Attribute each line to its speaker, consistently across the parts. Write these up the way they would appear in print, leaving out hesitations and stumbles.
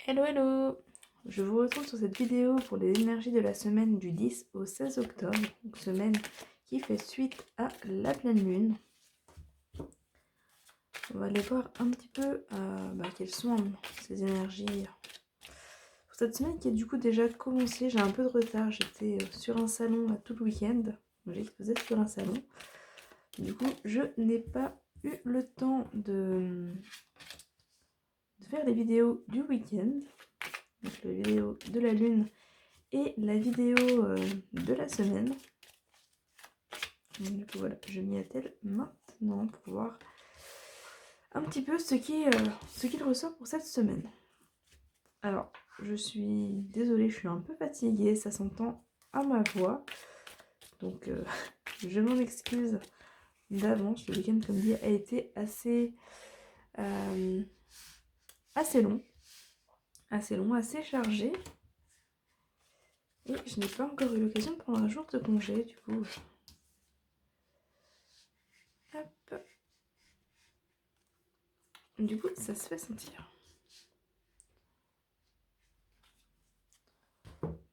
Speaker 1: Hello hello! Je vous retrouve sur cette vidéo pour les énergies de la semaine du 10 au 16 octobre, donc semaine qui fait suite à la pleine lune. On va aller voir un petit peu quelles sont ces énergies pour cette semaine qui est du coup déjà commencée. J'ai un peu de retard, j'étais sur un salon tout le week-end, j'ai exposé sur un salon. Du coup, je n'ai pas eu le temps de faire les vidéos du week-end, donc la vidéo de la lune et la vidéo de la semaine. Donc, du coup, voilà, je m'y attelle maintenant pour voir un petit peu ce qu'il ressort pour cette semaine. Alors, je suis désolée, je suis un peu fatiguée, ça s'entend à ma voix. Donc, je m'en excuse d'avance. Le week-end, comme dit, a été assez long, assez chargé. Et je n'ai pas encore eu l'occasion de prendre un jour de congé, du coup. Hop. Du coup, ça se fait sentir.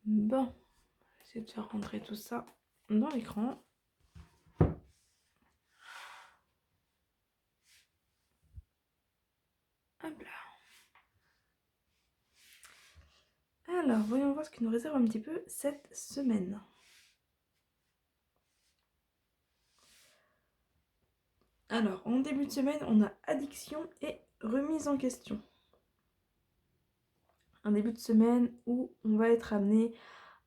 Speaker 1: Bon, je vais essayer de faire rentrer tout ça dans l'écran. Hop là. Alors, voyons voir ce qui nous réserve un petit peu cette semaine. Alors, en début de semaine, on a addiction et remise en question. Un début de semaine où on va être amené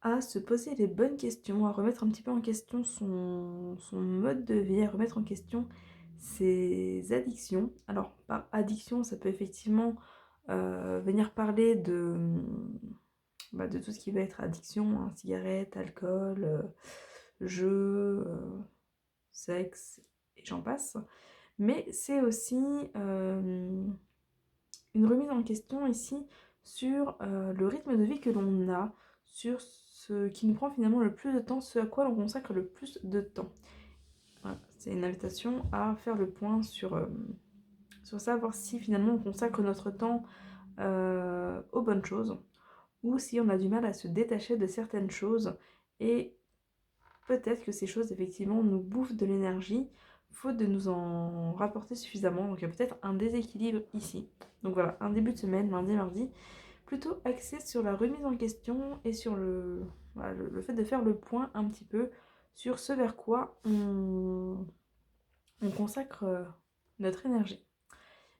Speaker 1: à se poser les bonnes questions, à remettre un petit peu en question son mode de vie, à remettre en question ses addictions. Alors, par addiction, ça peut effectivement venir parler de tout ce qui va être addiction, hein, cigarette, alcool, jeux, sexe, et j'en passe. Mais c'est aussi une remise en question ici sur le rythme de vie que l'on a, sur ce qui nous prend finalement le plus de temps, ce à quoi l'on consacre le plus de temps. Voilà, c'est une invitation à faire le point sur ça, voir si finalement on consacre notre temps aux bonnes choses, ou si on a du mal à se détacher de certaines choses, et peut-être que ces choses effectivement nous bouffent de l'énergie, faute de nous en rapporter suffisamment. Donc il y a peut-être un déséquilibre ici. Donc voilà, un début de semaine, lundi, mardi, plutôt axé sur la remise en question et sur le fait de faire le point un petit peu sur ce vers quoi on consacre notre énergie.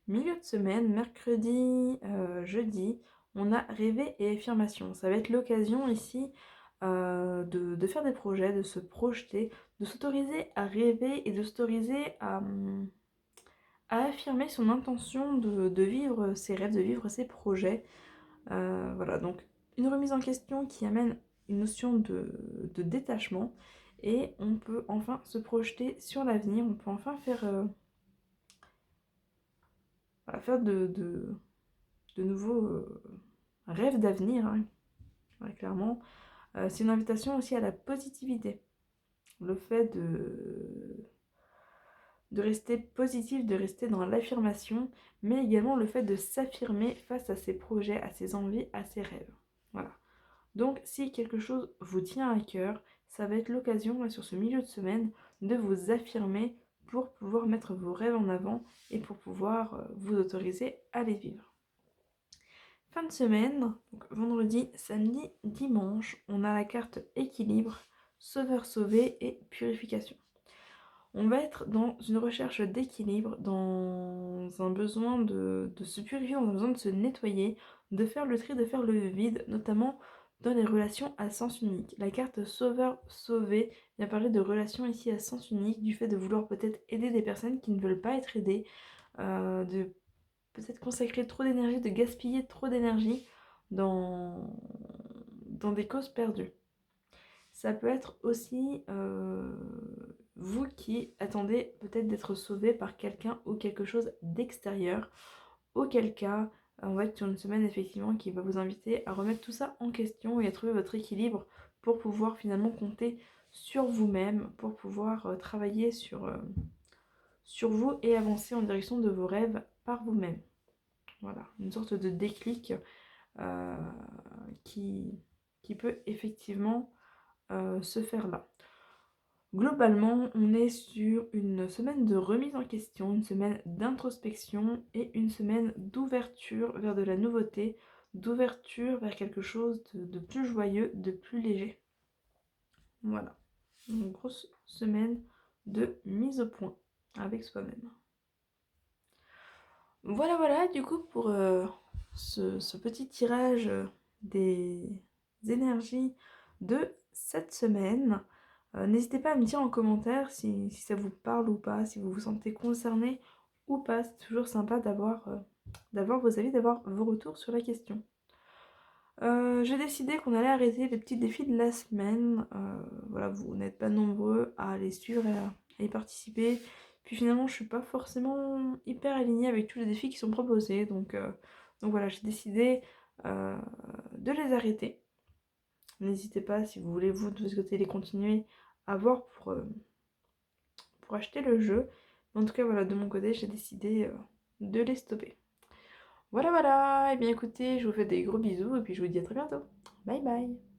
Speaker 1: Milieu de semaine, mercredi, jeudi, on a rêvé et affirmation. Ça va être l'occasion ici de faire des projets, de se projeter, de s'autoriser à rêver et de s'autoriser à affirmer son intention de vivre ses rêves, de vivre ses projets. Voilà, donc une remise en question qui amène une notion de détachement, et on peut enfin se projeter sur l'avenir, on peut enfin faire de nouveaux rêves d'avenir, hein. Ouais, clairement. C'est une invitation aussi à la positivité. Le fait de rester positif, de rester dans l'affirmation, mais également le fait de s'affirmer face à ses projets, à ses envies, à ses rêves. Voilà. Donc si quelque chose vous tient à cœur, ça va être l'occasion, sur ce milieu de semaine, de vous affirmer pour pouvoir mettre vos rêves en avant et pour pouvoir vous autoriser à les vivre. Fin de semaine, donc vendredi, samedi, dimanche, on a la carte équilibre, sauveur sauvé et purification. On va être dans une recherche d'équilibre, dans un besoin de se purifier, dans un besoin de se nettoyer, de faire le tri, de faire le vide, notamment dans les relations à sens unique. La carte sauveur sauvé vient parler de relations ici à sens unique, du fait de vouloir peut-être aider des personnes qui ne veulent pas être aidées, de peut-être consacrer trop d'énergie, de gaspiller trop d'énergie dans des causes perdues. Ça peut être aussi vous qui attendez peut-être d'être sauvé par quelqu'un ou quelque chose d'extérieur, auquel cas on va être sur une semaine effectivement qui va vous inviter à remettre tout ça en question et à trouver votre équilibre pour pouvoir finalement compter sur vous-même, pour pouvoir travailler sur vous et avancer en direction de vos rêves par vous-même. Voilà, une sorte de déclic euh, qui peut effectivement se faire là. Globalement, on est sur une semaine de remise en question, une semaine d'introspection et une semaine d'ouverture vers de la nouveauté, d'ouverture vers quelque chose de plus joyeux, de plus léger. Voilà, une grosse semaine de mise au point avec soi-même. Voilà, du coup, pour ce petit tirage des énergies de cette semaine. N'hésitez pas à me dire en commentaire si ça vous parle ou pas, si vous vous sentez concerné ou pas. C'est toujours sympa d'avoir vos avis, d'avoir vos retours sur la question. J'ai décidé qu'on allait arrêter les petits défis de la semaine. Voilà, vous n'êtes pas nombreux à les suivre et à y participer. Puis finalement, je suis pas forcément hyper alignée avec tous les défis qui sont proposés. Donc voilà, j'ai décidé de les arrêter. N'hésitez pas, si vous voulez, vous, de votre côté, les continuer à voir pour acheter le jeu. En tout cas, voilà, de mon côté, j'ai décidé de les stopper. Voilà, et bien écoutez, je vous fais des gros bisous et puis je vous dis à très bientôt. Bye bye.